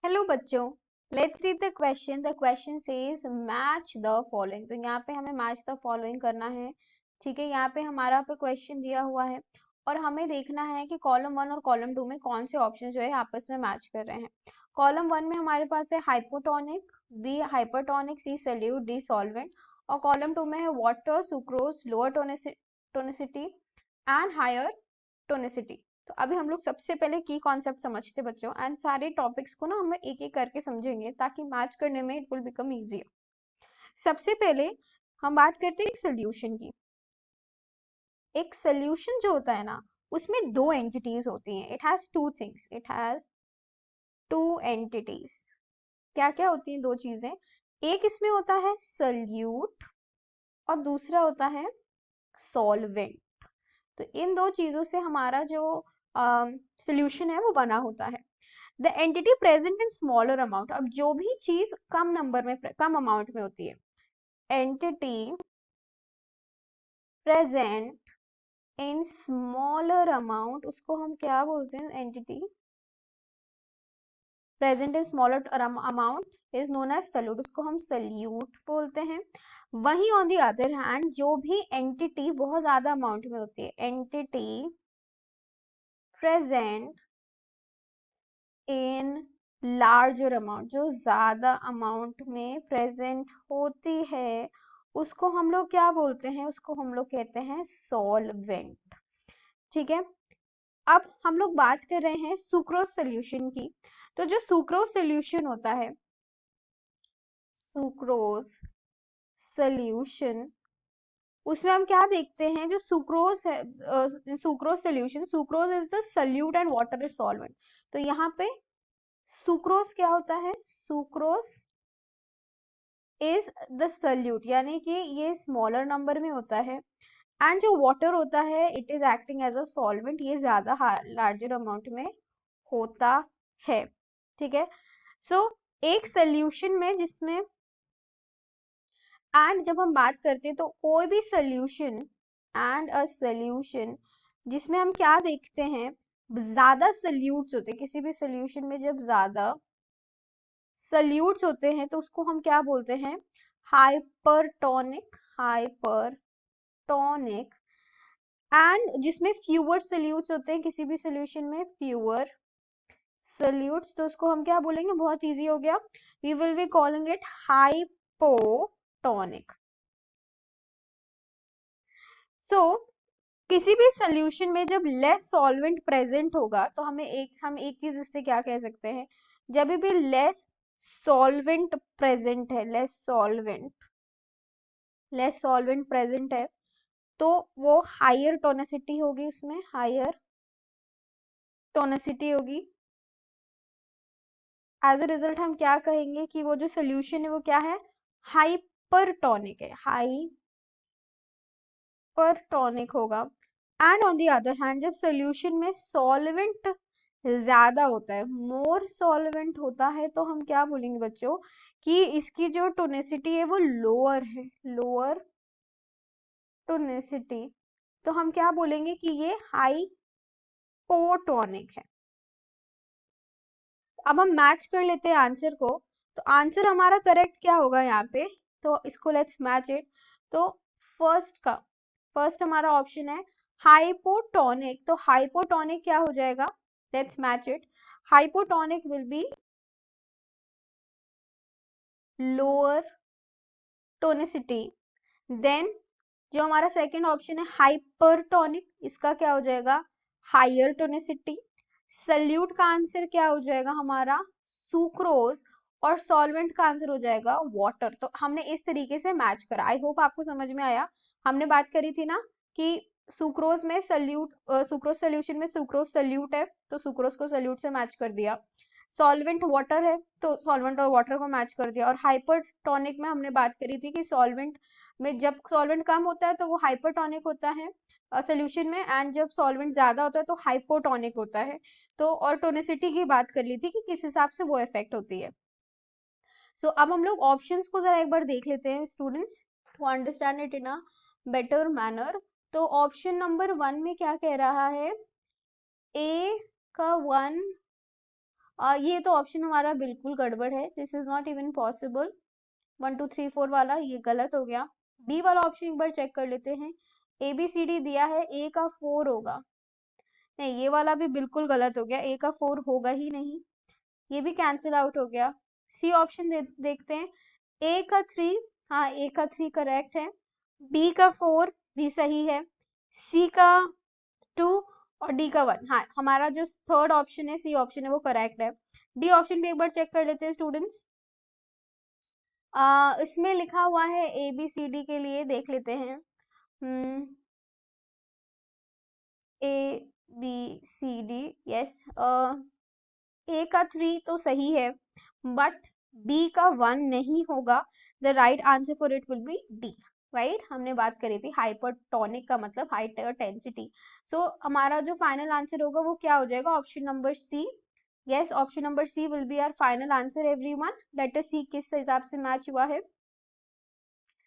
Hello बच्चों, let's read the question. The question says match the following. तो यहाँ पे हमें मैच द फॉलोइंग करना है। ठीक है, यहाँ पे हमारा पे क्वेश्चन दिया हुआ है और हमें देखना है कि कॉलम 1 और कॉलम 2 में कौन से ऑप्शन जो है आपस में मैच कर रहे हैं। कॉलम 1 में हमारे पास है hypotonic, B hypertonic, C solute, D solvent. और कॉलम 2 में है water, sucrose, lower tonicity and higher tonicity. तो अभी हम लोग सबसे पहले की कॉन्सेप्ट समझते बच्चों, एंड सारे टॉपिक्स को ना हम एक एक करके समझेंगे ताकि मैच करने में इट विल बिकम इजियर। सबसे पहले हम बात करते हैं सोल्यूशन की। एक सोल्यूशन जो होता है ना, उसमें दो एंटिटीज होती हैं। It has two things, it has two entities. क्या क्या होती हैं दो चीजें? एक इसमें होता है सल्यूट और दूसरा होता है सॉल्वेंट। तो इन दो चीजों से हमारा जो सोल्यूशन है वो बना होता है। The entity present in smaller amount. अब जो भी चीज कम नंबर में, कम अमाउंट में होती है, entity present in smaller amount, उसको हम क्या बोलते हैं? Entity present in smaller amount is known as solute, उसको हम सल्यूट बोलते हैं। वहीं ऑन द अदर हैंड जो भी एंटिटी बहुत ज्यादा अमाउंट में होती है, entity present in larger amount, जो ज्यादा अमाउंट में प्रेजेंट होती है, उसको हम लोग क्या बोलते हैं? उसको हम लोग कहते हैं सॉल्वेंट। ठीक है, अब हम लोग बात कर रहे हैं सुक्रोज सोल्यूशन की। तो जो सुक्रोज सोल्यूशन होता है, सुक्रोज सोल्यूशन, उसमें हम क्या देखते हैं? जो सुक्रोज है, sucrose solution, sucrose is the solute and water is solvent. तो यहाँ पे सुक्रोज क्या होता है? सुक्रोज इज द सल्यूट, यानी कि ये स्मॉलर नंबर में होता है। एंड जो वाटर होता है, it is acting as a solvent, ये ज्यादा लार्जर अमाउंट में होता है। ठीक है, सो एक सोल्यूशन में जिसमें, एंड जब हम बात करते हैं तो कोई भी सोल्यूशन एंड अ सोल्यूशन जिसमें हम क्या देखते हैं? ज्यादा सोल्यूट्स होते हैं। किसी भी सोल्यूशन में जब ज्यादा सोल्यूट्स होते हैं तो उसको हम क्या बोलते हैं? Hypertonic, hypertonic. एंड जिसमें फ्यूअर सोल्यूट्स होते हैं, किसी भी सोल्यूशन में फ्यूअर सोल्यूट्स, तो उसको हम क्या बोलेंगे? बहुत इजी हो गया, we will be calling it hypotonic. So किसी भी सोल्यूशन में जब लेस सॉल्वेंट प्रेजेंट होगा तो हम एक चीज इससे क्या कह सकते हैं? जब भी लेस सॉल्वेंट प्रेजेंट है, लेस सॉल्वेंट प्रेजेंट है, तो वो हायर टोनिसिटी होगी, उसमें हायर टोनिसिटी होगी। एज अ रिजल्ट हम क्या कहेंगे कि वो जो सोल्यूशन है वो क्या है? हाइपरटोनिक है, हाइपरटोनिक होगा। And on the other hand जब सोल्यूशन में सॉल्वेंट ज्यादा होता है, मोर सॉल्वेंट होता है, तो हम क्या बोलेंगे बच्चों? कि इसकी जो टोनिसिटी है वो लोअर है, लोअर टोनिसिटी। तो हम क्या बोलेंगे? कि ये हाइपोटोनिक है। अब हम मैच कर लेते हैं आंसर को। तो आंसर हमारा करेक्ट क्या होगा यहाँ पे? तो इसको लेट्स मैच इट। तो फर्स्ट हमारा ऑप्शन है हाइपोटोनिक। तो हाइपोटोनिक क्या हो जाएगा? Let's match it. Hypotonic will be lower tonicity. Then जो हमारा सेकंड ऑप्शन है हाइपरटोनिक, इसका क्या हो जाएगा? Higher tonicity. सल्यूट का आंसर क्या हो जाएगा हमारा? सुक्रोज। और सॉल्वेंट का आंसर हो जाएगा वाटर। तो हमने इस तरीके से मैच करा। आई होप आपको समझ में आया। हमने बात करी थी ना कि सुक्रोज में सल्यूट, सुक्रोज सोल्यूशन में सुक्रोज सल्यूट है तो सुक्रोज को सल्यूट से मैच कर दिया। सॉल्वेंट वाटर है तो सॉल्वेंट और वाटर को मैच कर दिया। और हाइपरटोनिक में हमने बात करी थी कि सॉल्वेंट में जब सॉल्वेंट कम होता है तो वो हाइपरटोनिक होता है सोल्यूशन में, एंड जब सॉल्वेंट ज्यादा होता है तो हाइपोटोनिक होता है। तो और टोनिसिटी की बात कर ली थी कि किस हिसाब से वो इफेक्ट होती है। सो अब हम लोग ऑप्शंस को जरा एक बार देख लेते हैं students, to understand it in a better manner. तो ऑप्शन नंबर 1 में क्या कह रहा है? ए का 1 ये तो ऑप्शन हमारा बिल्कुल गड़बड़ है, this is not even possible. 1 2 3 4 वाला ये गलत हो गया। बी वाला ऑप्शन एक बार चेक कर लेते हैं। ए बी सी डी दिया है, ए का 4 होगा। नहीं, ये वाला भी बिल्कुल गलत हो गया, ए का 4 होगा ही नहीं, ये भी कैंसिल आउट हो गया। सी ऑप्शन देखते हैं। ए का 3, हाँ ए का 3 करेक्ट है। बी का 4 भी सही है। सी का 2 और डी का 1, हाँ हमारा जो थर्ड ऑप्शन है, सी ऑप्शन है, वो करेक्ट है। डी ऑप्शन भी एक बार चेक कर लेते हैं स्टूडेंट्स। इसमें लिखा हुआ है ए बी सी डी के लिए, देख लेते हैं। A B C D, yes. A का 3 तो सही है, बट बी का 1 नहीं होगा। The right answer for it will be D. Right, हमने बात करी थी हाइपरटोनिक का मतलब हाई टेंसिटी। सो हमारा जो फाइनल आंसर होगा वो क्या हो जाएगा, option number C. Yes, option number C will be our final answer everyone. Let us see किस हिसाब से मैच हुआ है।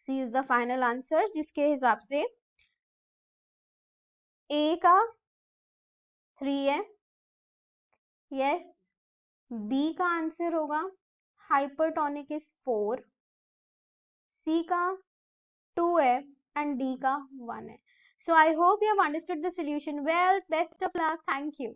C is the final answer, जिसके हिसाब से ए का 3 है, यस। बी का आंसर होगा हाइपरटोनिक इज 4, सी का 2 है एंड डी का 1 है। So I hope you have understood the solution well. Best of luck, thank you.